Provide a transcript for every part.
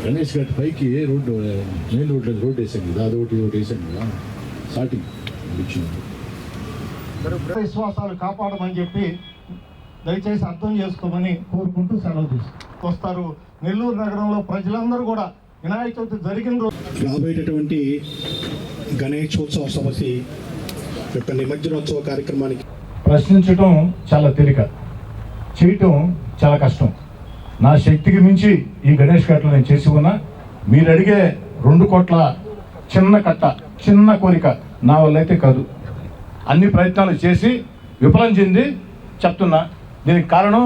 గణేష్ ఘాట్ పైకి road main road వేసాం కదా, అదొకటి వేసాం కదా స్టార్టింగ్ ఇచ్చింది. విశ్వాసాలు కాపాడమని చెప్పి దయచేసి అర్థం చేసుకోమని కోరుకుంటూ సెలవు తీసుకొస్తారు. నెల్లూరు నగరంలో ప్రజలందరూ కూడా వినాయక చవితి జరిగిన రోజు రాబోయేటటువంటి గణేశోత్సవ సమస్య యొక్క నిమజ్జనోత్సవ కార్యక్రమానికి ప్రశ్నించడం చాలా తేలిక, చేయటం చాలా కష్టం. నా శక్తికి మించి ఈ గణేష్ ఘాట్లో నేను చేసి ఉన్నా. మీరు అడిగే 2 కోట్ల చిన్న కట్ట, చిన్న కోరిక నా వల్ల అయితే కాదు. అన్ని ప్రయత్నాలు చేసి విఫలం చెంది చెప్తున్నా. దీనికి కారణం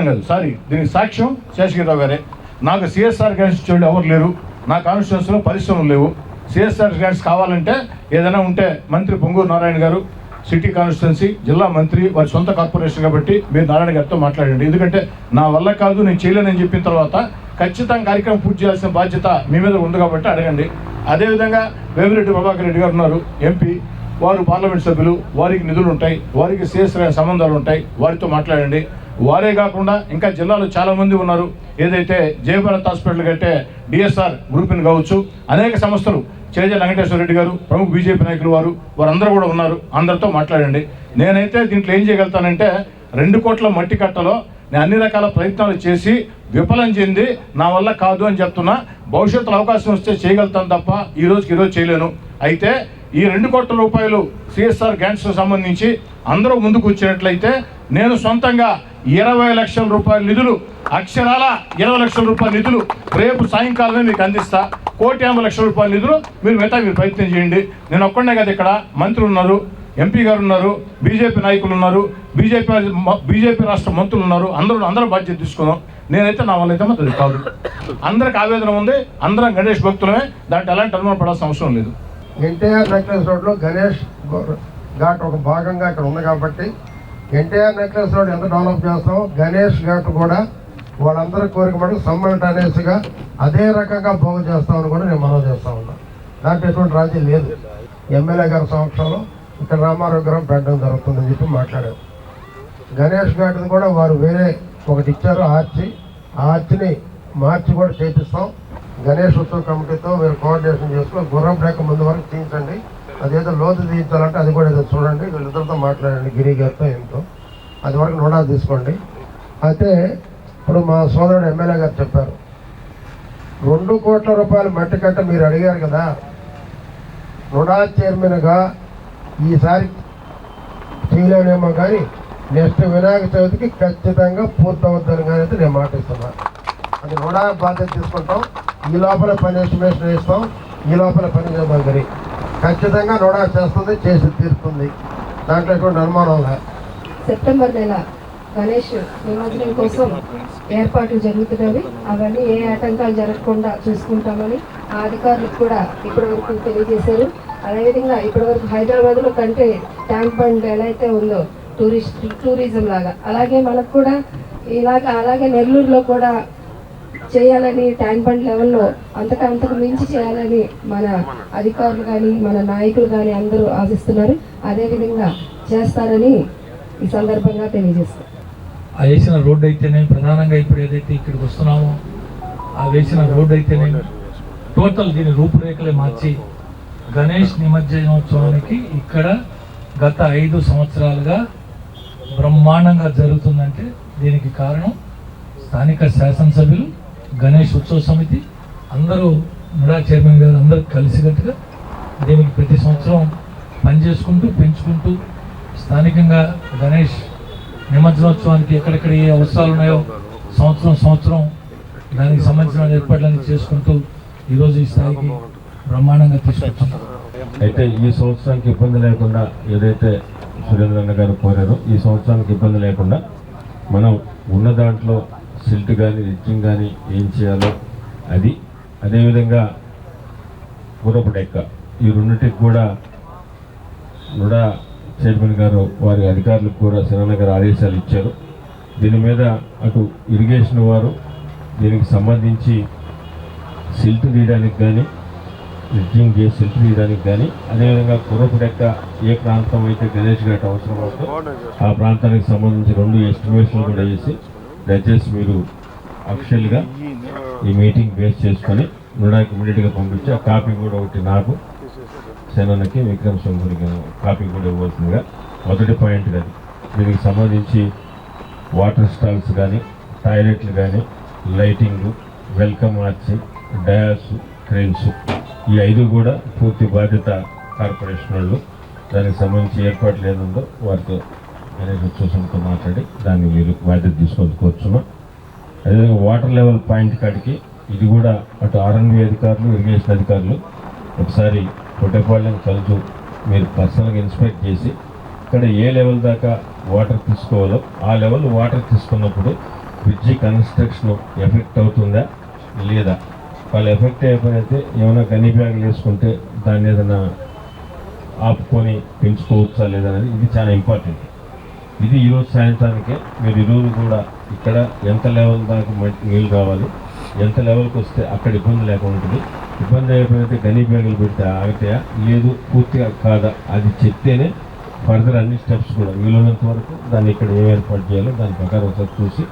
కాదు, దీనికి సాక్ష్యం శేషగిరిరావు గారే. నాకు సిఎస్ఆర్ గ్రాంట్స్ చూడండి ఎవరు లేరు, నా కాన్స్టిట్యూన్సీలో పరిశ్రమలు లేవు. సిఎస్ఆర్ గ్రాంట్స్ కావాలంటే ఏదైనా ఉంటే మంత్రి పొంగూరు నారాయణ గారు, సిటీ కాన్స్టిట్యున్సీ జిల్లా మంత్రి, వారి సొంత కార్పొరేషన్ కాబట్టి మీరు నారాయణ గారితో మాట్లాడండి. ఎందుకంటే నా వల్ల కాదు, నేను చేయలేనని చెప్పిన తర్వాత ఖచ్చితంగా కార్యక్రమం పూర్తి చేయాల్సిన బాధ్యత మీ మీద ఉంది కాబట్టి అడగండి. అదేవిధంగా వేమిరెడ్డి ప్రభాకర్ రెడ్డి గారు ఉన్నారు ఎంపీ, వారు పార్లమెంట్ సభ్యులు, వారికి నిధులు ఉంటాయి, వారికి సిఎస్ఆర్ సంబంధాలు ఉంటాయి, వారితో మాట్లాడండి. వారే కాకుండా ఇంకా జిల్లాలో చాలామంది ఉన్నారు. ఏదైతే జయభారత్ హాస్పిటల్ కంటే డిఎస్ఆర్ గ్రూప్ని కావచ్చు, అనేక సంస్థలు, చేజ వెంకటేశ్వర రెడ్డి గారు, ప్రముఖ బీజేపీ నాయకులు వారందరూ కూడా ఉన్నారు. అందరితో మాట్లాడండి. నేనైతే దీంట్లో ఏం చేయగలుగుతానంటే 2 కోట్ల మట్టి కట్టలో నేను అన్ని రకాల ప్రయత్నాలు చేసి విఫలం చెంది నా వల్ల కాదు అని చెప్తున్నా. భవిష్యత్తులో అవకాశం వస్తే చేయగలుగుతాను తప్ప ఈరోజు చేయలేను. అయితే ఈ 2 కోట్ల రూపాయలు సిఎస్ఆర్ గ్రాంట్స్ సంబంధించి అందరూ ముందుకు వచ్చినట్లయితే నేను సొంతంగా 20 లక్షల రూపాయల నిధులు, అక్షరాల 20 లక్షల రూపాయల నిధులు రేపు సాయంకాలమే మీకు అందిస్తా. 1,50,00,000 రూపాయల నిధులు మీరు ప్రయత్నం చేయండి. నేను ఒక్కడే కదా, ఇక్కడ మంత్రులు ఉన్నారు, ఎంపీ గారు ఉన్నారు, బీజేపీ నాయకులు ఉన్నారు, బీజేపీ రాష్ట్ర మంత్రులు ఉన్నారు. అందరూ బాధ్యత తీసుకున్నాం. నేనైతే నా వల్ల అయితే అది కాదు. అందరికి ఆవేదన ఉంది, అందరం గణేష్ భక్తులమే, దాంట్లో ఎలాంటి అనుమానం పడాల్సిన అవసరం లేదు. ఎన్టీఆర్ నెక్లెస్ రోడ్లో గణేష్ ఘాట్ ఒక భాగంగా ఇక్కడ ఉంది కాబట్టి ఎన్టీఆర్ నెక్లెస్ రోడ్ ఎంత డెవలప్ చేస్తామో గణేష్ ఘాట్ కూడా వాళ్ళందరూ కోరిక పడి సమ్మల్టనేస్గా అదే రకంగా బాగు చేస్తామని కూడా నేను మనవి చేస్తా ఉన్నా. దాంట్లో ఎటువంటి రాజీ లేదు. ఎమ్మెల్యే గారి సమక్షంలో ఇక్కడ రామారావు గ్రహం పెట్టడం జరుగుతుందని చెప్పి మాట్లాడారు. గణేష్ ఘాట్ని కూడా వారు వేరే ఒకటి ఇచ్చారు, ఆర్చిని మార్చి కూడా చేపిస్తాం. గణేష్ ఉత్సవ కమిటీతో మీరు కోఆర్డినేషన్ చేసుకుని గుర్రం బ్రేక్ ముందు వరకు తీయించండి. అదేదో లోతు తీయించాలంటే అది కూడా ఏదో చూడండి, వీళ్ళిద్దరితో మాట్లాడండి, గిరి గారితో ఎంతో, అది వరకు నోడా తీసుకోండి. అయితే ఇప్పుడు మా సోదరుడు ఎమ్మెల్యే గారు చెప్పారు 2 కోట్ల రూపాయల మట్టి కట్ట మీరు అడిగారు కదా, నోడా చైర్మన్గా ఈసారి చేయలేనేమో కానీ నెక్స్ట్ వినాయక చవితికి ఖచ్చితంగా పూర్తవుద్దని కానీ అయితే నేను మాటిస్తున్నాను. అది నోడా బాధ్యత తీసుకుంటాం. ఈ లోపల పని ఎస్టిమేషన్ వేస్తాం, ఈ లోపల పని చేద్దాం. కానీ ఖచ్చితంగా నోడా చేస్తుంది, చేసి తీరుతుంది. దాంట్లో ఎటువంటి అనుమానం లేదు. సెప్టెంబర్ నెల గణేష్ నిమజ్జనం కోసం ఏర్పాట్లు జరుగుతున్నవి. అవన్నీ ఏ ఆటంకాలు జరగకుండా చూసుకుంటామని ఆ అధికారులకు కూడా ఇప్పటివరకు తెలియజేశారు. అదేవిధంగా ఇప్పటివరకు హైదరాబాద్లో కంటే ట్యాంక్ బండ్ ఎలా అయితే ఉందో టూరిజం లాగా, అలాగే మనకు కూడా అలాగే నెల్లూరులో కూడా చేయాలని, ట్యాంక్ బండ్ లెవెల్లో అంతకు మించి చేయాలని మన అధికారులు కానీ మన నాయకులు కానీ అందరూ ఆశిస్తున్నారు. అదేవిధంగా చేస్తారని ఈ సందర్భంగా తెలియజేస్తారు. ఆ వేసిన రోడ్డు అయితేనే, ప్రధానంగా ఇప్పుడు ఏదైతే ఇక్కడికి వస్తున్నామో ఆ వేసిన రోడ్డు అయితేనే, టోటల్ దీని రూపురేఖలే మార్చి గణేష్ నిమజ్జనోత్సవానికి ఇక్కడ గత 5 సంవత్సరాలుగా బ్రహ్మాండంగా జరుగుతుందంటే దీనికి కారణం స్థానిక శాసనసభ్యులు, గణేష్ ఉత్సవ సమితి, అందరూ నడా చైర్మన్ గారు అందరూ కలిసికట్టుగా దీనికి ప్రతి సంవత్సరం పనిచేసుకుంటూ పెంచుకుంటూ స్థానికంగా గణేష్ నిమజ్జనోత్సవానికి ఎక్కడెక్కడ ఏ అవసరాలు ఉన్నాయో సంవత్సరం దానికి సంబంధించిన ఏర్పాట్లన్నీ చేసుకుంటూ ఈరోజు ఈ స్థాయికి బ్రహ్మాండంగా తీసుకొచ్చున్నాం. అయితే ఈ సంవత్సరానికి ఇబ్బంది లేకుండా ఏదైతే సురేంద్రన్న గారు కోరారో ఈ సంవత్సరానికి ఇబ్బంది లేకుండా మనం ఉన్న దాంట్లో సిల్ట్ కానీ రిచ్చింగ్ కానీ ఏం చేయాలో అది, అదేవిధంగా గుర్రపు డెక్క, ఈ రెండింటికి కూడా నుడా చైర్మన్ గారు వారి అధికారులకు కూడా సిరన్న గారు ఆదేశాలు ఇచ్చారు. దీని మీద అటు ఇరిగేషన్ వారు దీనికి సంబంధించి సిల్ట్ తీయడానికి కానీ, రిచ్చింగ్ చేసి సిల్ట్ తీయడానికి కానీ, అదేవిధంగా గుర్రపు డెక్క ఏ ప్రాంతం అయితే గణేష్ ఘాట్ అవసరం అవుతుందో ఆ ప్రాంతానికి సంబంధించి 2 ఎస్టిమేషన్లు కూడా వేసి దయచేసి మీరు అఫిషియల్గా ఈ మీటింగ్ బేస్ చేసుకొని నూడానికి ఇమీడియట్గా పంపించి ఆ కాపీ కూడా ఒకటి నాకు సేనన్నకి విక్రమ్ సింగుడికి కాపీ కూడా ఇవ్వాల్సిందిగా మొదటి పాయింట్ కానీ దీనికి సంబంధించి వాటర్ స్టాల్స్ కానీ టాయిలెట్లు కానీ lighting welcome arching dais cranes ఈ 5 కూడా పూర్తి బాధ్యత కార్పొరేషన్ వాళ్ళు. దానికి సంబంధించి ఏర్పాట్లు ఏముందో వారితో మేనేజ్మెంట్ సొసైటీతో మాట్లాడి దాన్ని మీరు బాధ్యత తీసుకొని కోరుచున్నాం. అదేవిధంగా వాటర్ లెవెల్ పాయింట్ కాడికి ఇది కూడా అటు ఆర్ఎన్బి అధికారులు ఇరిగేషన్ అధికారులు ఒకసారి కొట్టేపాళ్ళని కలుసు మీరు పర్సనల్గా ఇన్స్పెక్ట్ చేసి ఇక్కడ ఏ లెవెల్ దాకా వాటర్ తీసుకోవాలో ఆ లెవెల్ వాటర్ తీసుకున్నప్పుడు బ్రిడ్జి కన్స్ట్రక్షన్ ఎఫెక్ట్ అవుతుందా లేదా, వాళ్ళు ఎఫెక్ట్ అయిపోయినైతే ఏమైనా గన్ని బ్యాగులు వేసుకుంటే దాన్ని ఏదైనా ఆపుకొని పెంచుకోవచ్చా లేదనేది ఇది చాలా ఇంపార్టెంట్. ఇది ఈరోజు సాయంత్రానికే మీరు ఈరోజు కూడా ఇక్కడ ఎంత లెవెల్ దాకా నీళ్ళు కావాలి, ఎంత లెవెల్కి వస్తే అక్కడ ఇబ్బంది లేకుండా ఉంటుంది. ఇబ్బంది అయిపోయినైతే గని బ్యాగులు పెడితే ఆగుతాయా లేదు పూర్తిగా కాదా అది చెప్తేనే ఫర్దర్ అన్ని స్టెప్స్ కూడా వీలున్నంత వరకు దాన్ని ఇక్కడ ఏం ఏర్పాటు చేయాలో దాని ప్రకారం ఒకసారి చూసి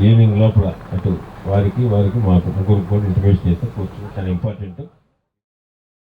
ఈవినింగ్ లోపల అటు వారికి మాకు ముగ్గురు కూడా ఇంటిమేషన్ చేస్తే కూర్చొని చాలా ఇంపార్టెంట్.